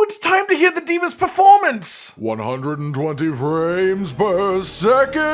it's time to hear the Diva's performance! 120 frames per second!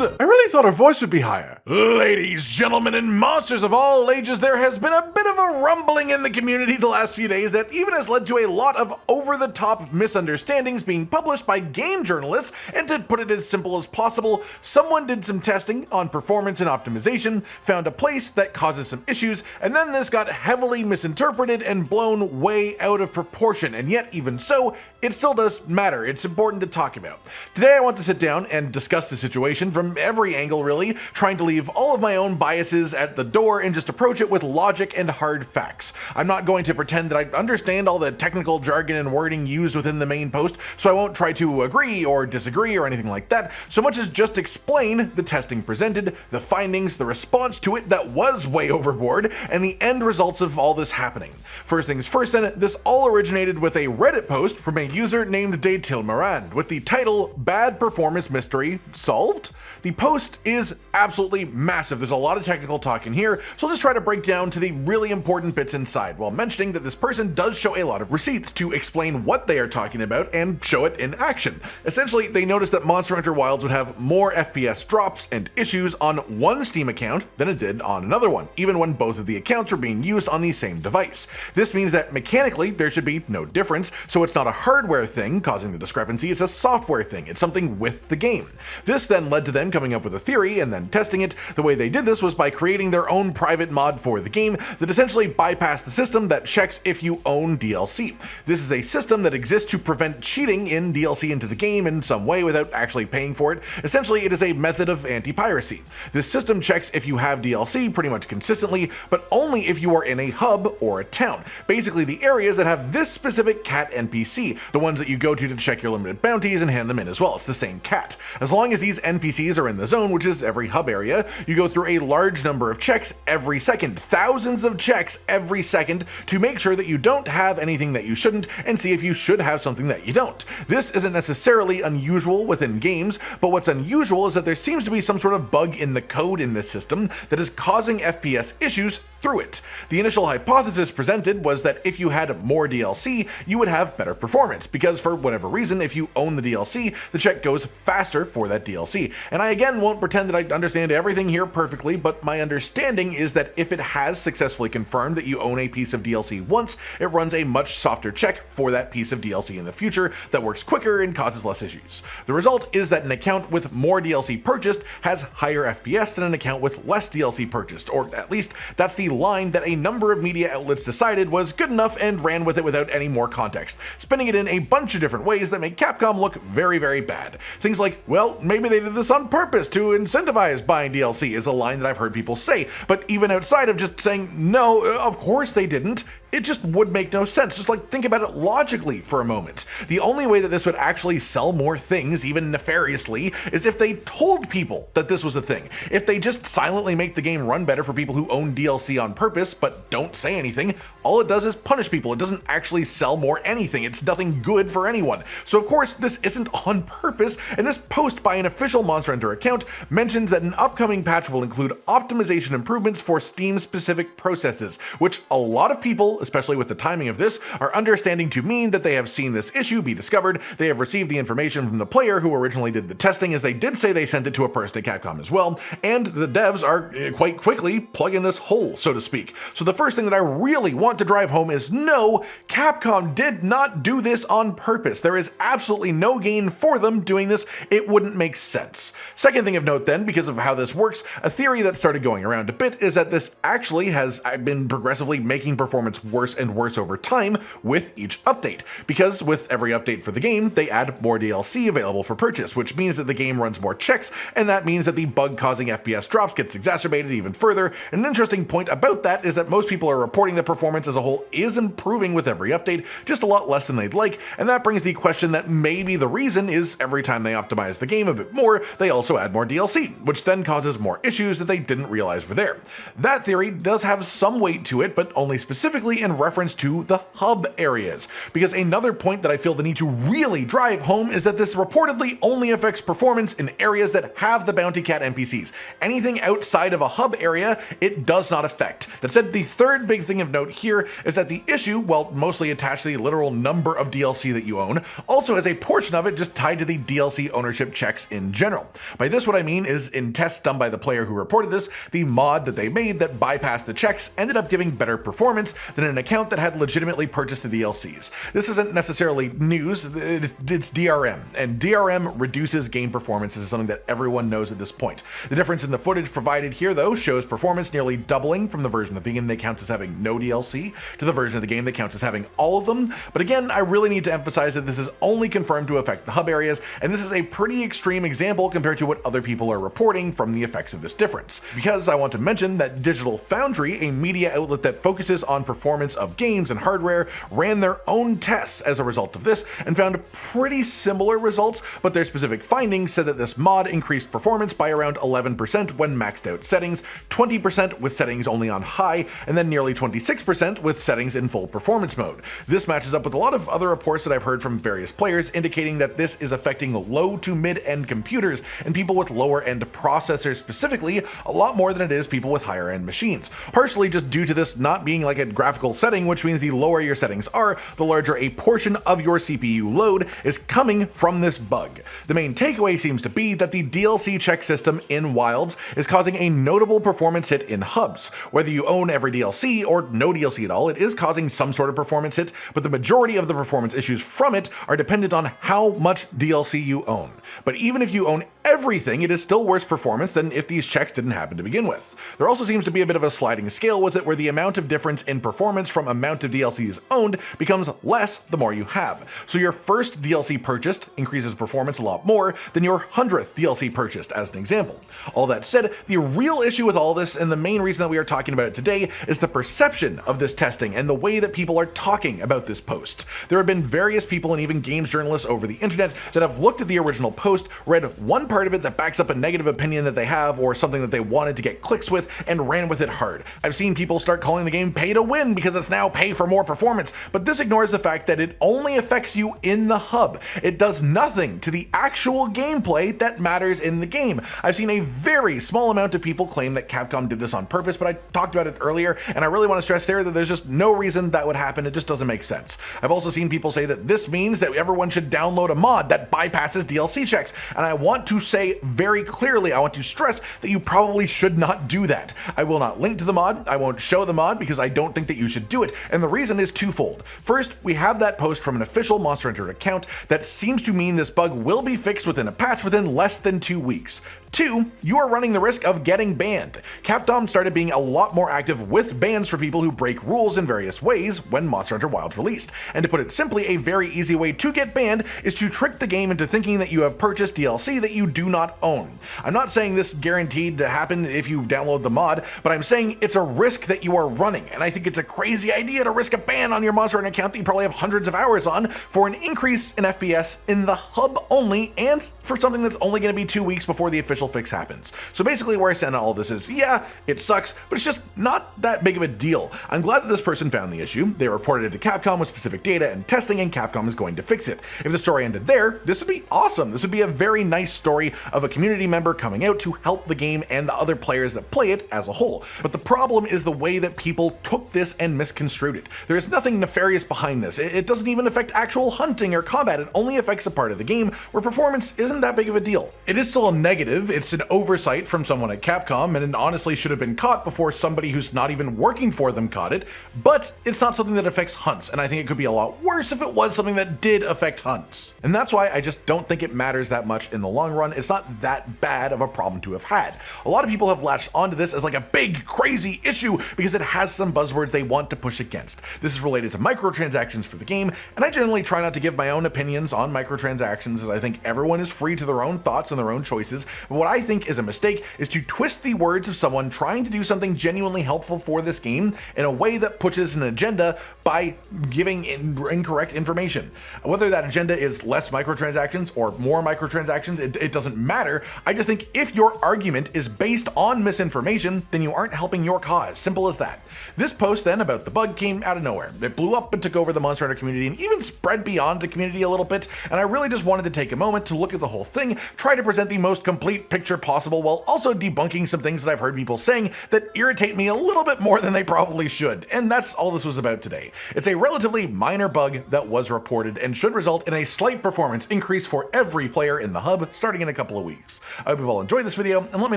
I really thought her voice would be higher. Ladies, gentlemen, and monsters of all ages, there has been a bit of a rumbling in the community the last few days that even has led to a lot of over-the-top misunderstandings being published by game journalists, and to put it as simple as possible, someone did some testing on performance and optimization, found a place that causes some issues, and then this got heavily misinterpreted and blown way out of proportion, and yet even so, it still does matter. It's important to talk about. Today I want to sit down and discuss the situation from every angle really, trying to leave all of my own biases at the door and just approach it with logic and hard facts. I'm not going to pretend that I understand all the technical jargon and wording used within the main post, so I won't try to agree or disagree or anything like that, so much as just explain the testing presented, the findings, the response to it that was way overboard, and the end results of all this happening. First things first then, this all originated with a Reddit post from a user named Detilmarand with the title "Bad Performance Mystery Solved?" The post is absolutely massive. There's a lot of technical talk in here, so I'll just try to break down to the really important bits inside, while mentioning that this person does show a lot of receipts to explain what they are talking about and show it in action. Essentially, they noticed that Monster Hunter Wilds would have more FPS drops and issues on one Steam account than it did on another one, even when both of the accounts were being used on the same device. This means that mechanically there should be no difference, so it's not a hardware thing causing the discrepancy, it's a software thing, it's something with the game. This then led to them coming up with a theory and then testing it. The way they did this was by creating their own private mod for the game that essentially bypassed the system that checks if you own DLC. This is a system that exists to prevent cheating in DLC into the game in some way without actually paying for it. Essentially, it is a method of anti-piracy. This system checks if you have DLC pretty much consistently, but only if you are in a hub or a town. Basically, the areas that have this specific cat NPC, the ones that you go to check your limited bounties and hand them in as well. It's the same cat. As long as these NPCs are in the zone, which is every hub area, you go through a large number of checks every second, thousands of checks every second, to make sure that you don't have anything that you shouldn't and see if you should have something that you don't. This isn't necessarily unusual within games, but what's unusual is that there seems to be some sort of bug in the code in this system that is causing FPS issues through it. The initial hypothesis presented was that if you had more DLC, you would have better performance, because for whatever reason, if you own the DLC, the check goes faster for that DLC. And I again won't pretend that I understand everything here perfectly, but my understanding is that if it has successfully confirmed that you own a piece of DLC once, it runs a much softer check for that piece of DLC in the future that works quicker and causes less issues. The result is that an account with more DLC purchased has higher FPS than an account with less DLC purchased, or at least that's the line that a number of media outlets decided was good enough and ran with it without any more context, spinning it in a bunch of different ways that make Capcom look very, very bad. Things like, well, maybe they did this on purpose to incentivize buying DLC is a line that I've heard people say, but even outside of just saying, no, of course they didn't, it just would make no sense. Just like think about it logically for a moment. The only way that this would actually sell more things, even nefariously, is if they told people that this was a thing. If they just silently make the game run better for people who own DLC on purpose but don't say anything, all it does is punish people. It doesn't actually sell more anything. It's nothing good for anyone. So of course this isn't on purpose, and this post by an official Monster Hunter account mentions that an upcoming patch will include optimization improvements for Steam-specific processes, which a lot of people, especially with the timing of this, are understanding to mean that they have seen this issue be discovered, they have received the information from the player who originally did the testing, as they did say they sent it to a person at Capcom as well, and the devs are quite quickly plugging this hole, so to speak. So the first thing that I really want to drive home is no, Capcom did not do this on purpose. There is absolutely no gain for them doing this. It wouldn't make sense. Second thing of note then, because of how this works, a theory that started going around a bit is that this actually has been progressively making performance worse and worse over time with each update, because with every update for the game, they add more DLC available for purchase, which means that the game runs more checks, and that means that the bug-causing FPS drops gets exacerbated even further. And an interesting point about that is that most people are reporting that performance as a whole is improving with every update, just a lot less than they'd like, and that brings the question that maybe the reason is every time they optimize the game a bit more, they also add more DLC, which then causes more issues that they didn't realize were there. That theory does have some weight to it, but only specifically specifically in reference to the hub areas. Because another point that I feel the need to really drive home is that this reportedly only affects performance in areas that have the bounty cat NPCs. Anything outside of a hub area, it does not affect. That said, the third big thing of note here is that the issue, well, mostly attached to the literal number of DLC that you own, also has a portion of it just tied to the DLC ownership checks in general. By this, what I mean is in tests done by the player who reported this, the mod that they made that bypassed the checks ended up giving better performance than an account that had legitimately purchased the DLCs. This isn't necessarily news, it's DRM, and DRM reduces game performance. This is something that everyone knows at this point. The difference in the footage provided here, though, shows performance nearly doubling from the version of the game that counts as having no DLC to the version of the game that counts as having all of them. But again, I really need to emphasize that this is only confirmed to affect the hub areas, and this is a pretty extreme example compared to what other people are reporting from the effects of this difference. Because I want to mention that Digital Foundry, a media outlet that focuses on performance of games and hardware, ran their own tests as a result of this and found pretty similar results, but their specific findings said that this mod increased performance by around 11% when maxed out settings, 20% with settings only on high, and then nearly 26% with settings in full performance mode. This matches up with a lot of other reports that I've heard from various players indicating that this is affecting low to mid-end computers and people with lower end processors specifically a lot more than it is people with higher end machines. Partially just due to this not being like a graphical setting, which means the lower your settings are, the larger a portion of your CPU load is coming from this bug. The main takeaway seems to be that the DLC check system in Wilds is causing a notable performance hit in hubs. Whether you own every DLC or no DLC at all, it is causing some sort of performance hit, but the majority of the performance issues from it are dependent on how much DLC you own. But even if you own everything, it is still worse performance than if these checks didn't happen to begin with. There also seems to be a bit of a sliding scale with it, where the amount of difference in performance from amount of DLCs owned becomes less the more you have. So your first DLC purchased increases performance a lot more than your 100th DLC purchased, as an example. All that said, the real issue with all this, and the main reason that we are talking about it today, is the perception of this testing and the way that people are talking about this post. There have been various people and even games journalists over the internet that have looked at the original post, read one part of it that backs up a negative opinion that they have or something that they wanted to get clicks with, and ran with it hard. I've seen people start calling the game pay to win because it's now pay for more performance, but this ignores the fact that it only affects you in the hub. It does nothing to the actual gameplay that matters in the game. I've seen a very small amount of people claim that Capcom did this on purpose, but I talked about it earlier, and I really want to stress there that there's just no reason that would happen. It just doesn't make sense. I've also seen people say that this means that everyone should download a mod that bypasses DLC checks, and I want to say very clearly, I want to stress that you probably should not do that. I will not link to the mod, I won't show the mod because I don't think that you should do it, and the reason is twofold. First, we have that post from an official Monster Hunter account that seems to mean this bug will be fixed within a patch within less than 2 weeks. Two, you are running the risk of getting banned. Capcom started being a lot more active with bans for people who break rules in various ways when Monster Hunter Wilds released. And to put it simply, a very easy way to get banned is to trick the game into thinking that you have purchased DLC that you do not own. I'm not saying this is guaranteed to happen if you download the mod, but I'm saying it's a risk that you are running, and I think it's a crazy idea to risk a ban on your Monster Hunter account that you probably have hundreds of hours on for an increase in FPS in the hub only, and for something that's only going to be 2 weeks before the official fix happens. So basically where I stand on all this is, yeah, it sucks, but it's just not that big of a deal. I'm glad that this person found the issue. They reported it to Capcom with specific data and testing, and Capcom is going to fix it. If the story ended there, this would be awesome. This would be a very nice story of a community member coming out to help the game and the other players that play it as a whole. But the problem is the way that people took this and misconstrued it. There is nothing nefarious behind this. It doesn't even affect actual hunting or combat. It only affects a part of the game where performance isn't that big of a deal. It is still a negative. It's an oversight from someone at Capcom, and it honestly should have been caught before somebody who's not even working for them caught it, but it's not something that affects hunts, and I think it could be a lot worse if it was something that did affect hunts. And that's why I just don't think it matters that much in the long run. It's not that bad of a problem to have had. A lot of people have latched onto this as like a big, crazy issue because it has some buzzwords they want to push against. This is related to microtransactions for the game, and I generally try not to give my own opinions on microtransactions, as I think everyone is free to their own thoughts and their own choices. But what I think is a mistake is to twist the words of someone trying to do something genuinely helpful for this game in a way that pushes an agenda by giving incorrect information. Whether that agenda is less microtransactions or more microtransactions, it doesn't matter. I just think if your argument is based on misinformation, then you aren't helping your cause. Simple as that. This post then about about the bug came out of nowhere. It blew up and took over the Monster Hunter community and even spread beyond the community a little bit, and I really just wanted to take a moment to look at the whole thing, try to present the most complete picture possible while also debunking some things that I've heard people saying that irritate me a little bit more than they probably should, and that's all this was about today. It's a relatively minor bug that was reported and should result in a slight performance increase for every player in the hub starting in a couple of weeks. I hope you've all enjoyed this video, and let me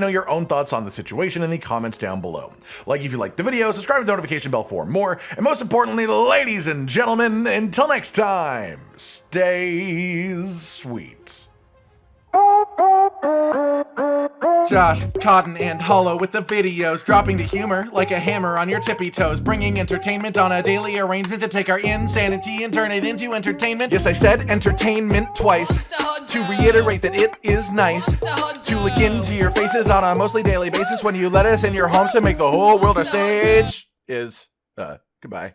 know your own thoughts on the situation in the comments down below. Like if you liked the video, subscribe to the notification bell for more, and most importantly, ladies and gentlemen, until next time, stay sweet. Josh, Cotton, and Hollow with the videos, dropping the humor like a hammer on your tippy toes, bringing entertainment on a daily arrangement to take our insanity and turn it into entertainment. Yes, I said entertainment twice, to reiterate that it is nice to look into your faces on a mostly daily basis when you let us in your homes to make the whole world a stage. Goodbye.